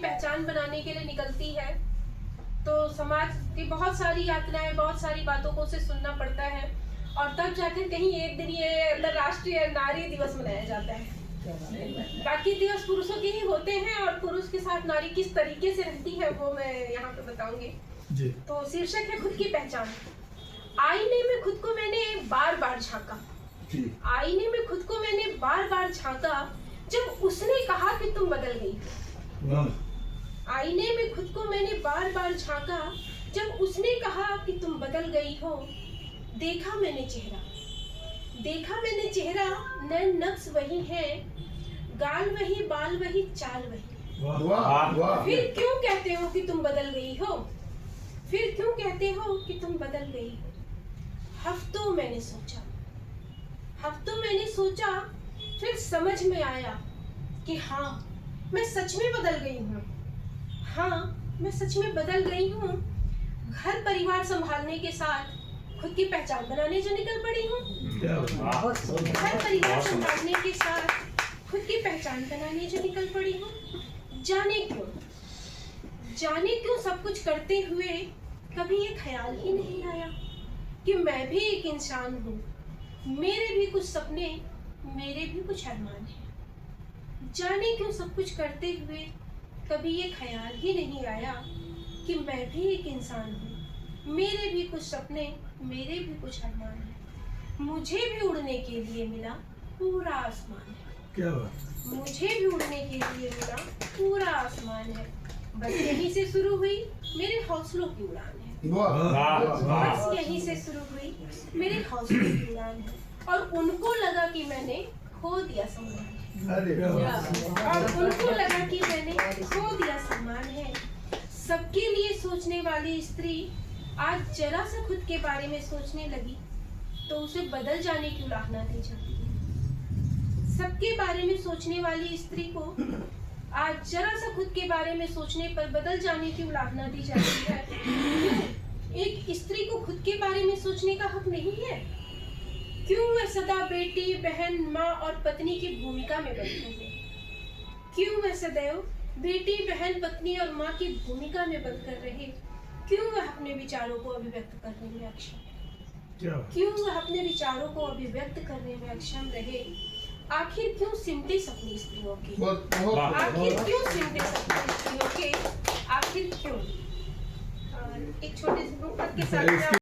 पहचान बनाने के लिए निकलती है तो समाज की बहुत सारी यातनाएं, बहुत सारी बातों को उसे सुनना पड़ता है और तब जाकर कहीं एक दिन ये अंतर्राष्ट्रीय नारी दिवस मनाया जाता है। बाकी दिवस पुरुषों के ही होते हैं और पुरुष के साथ नारी किस तरीके से रहती है वो मैं यहाँ पे बताऊंगी। तो शीर्षक है खुद की पहचान। आईने में खुद को मैंने बार बार झांका, आईने में खुद को मैंने बार बार झांका जब उसने कहा कि तुम बदल गई। आईने में खुद को मैंने बार बार झांका जब उसने कहा कि तुम बदल गई हो। देखा मैंने चेहरा, देखा मैंने चेहरा, नैन नक्श वही है, गाल वही, बाल वही, चाल वही। फिर क्यों कहते हो कि तुम बदल गई हो, फिर क्यों कहते हो कि तुम बदल गई हो। हफ्तों मैंने सोचा, हफ्तों मैंने सोचा, फिर समझ में आया कि हाँ मैं सच में बदल गई हूँ, हाँ मैं सच में बदल गई हूँ। घर परिवार संभालने के साथ खुद की पहचान बनाने जो निकल पड़ी हूँ। घर परिवार संभालने के साथ खुद की पहचान बनाने जो निकल पड़ी हूँ। जाने क्यों सब कुछ करते हुए कभी ये ख्याल ही नहीं आया कि मैं भी एक इंसान हूँ, मेरे भी कुछ सपने, मेरे भी कुछ अरमान हैं। जाने क्यों सब कुछ करते हुए कभी ये ख्याल ही नहीं आया कि मैं भी एक इंसान हूँ, मेरे भी कुछ सपने, मेरे भी कुछ अरमान हैं। मुझे भी उड़ने के लिए मिला पूरा आसमान है। क्या बात? मुझे भी उड़ने के लिए मिला पूरा आसमान है। बस यहीं से शुरू हुई मेरे हौसलों की उड़ान है। बस यहीं से शुरू हुई मेरे हौसलों की उड़ान है। और उनको लगा कि मैंने खो दिया सम्मान, और उनको लगा कि मैंने खो दिया सम्मान है। सबके लिए सोचने वाली स्त्री आज जरा सा खुद के बारे में सोचने लगी तो उसे बदल जाने की उलाहना दी जाती है। सबके बारे में सोचने वाली स्त्री को आज जरा सा खुद के बारे में सोचने पर बदल जाने की उलाहना दी जाती है। क्यों एक स्त्री को खुद के बारे में सोचने का हक नहीं है? क्यों वह सदा बेटी, बहन, माँ और पत्नी की भूमिका में बनी रहे? क्यों वह सदैव बेटी, बहन, पत्नी और माँ की भूमिका में बनकर रहे? क्यों वह अपने विचारों को अभिव्यक्त करने में अक्षम? क्यों वह अपने विचारों को अभिव्यक्त करने में अक्षम रहे? आखिर क्यों सिमटे सपने स्त्रियों के? आखिर क्यों सिमटे सपने स्त्रियों के? आखिर क्यों? एक छोटे से के साथ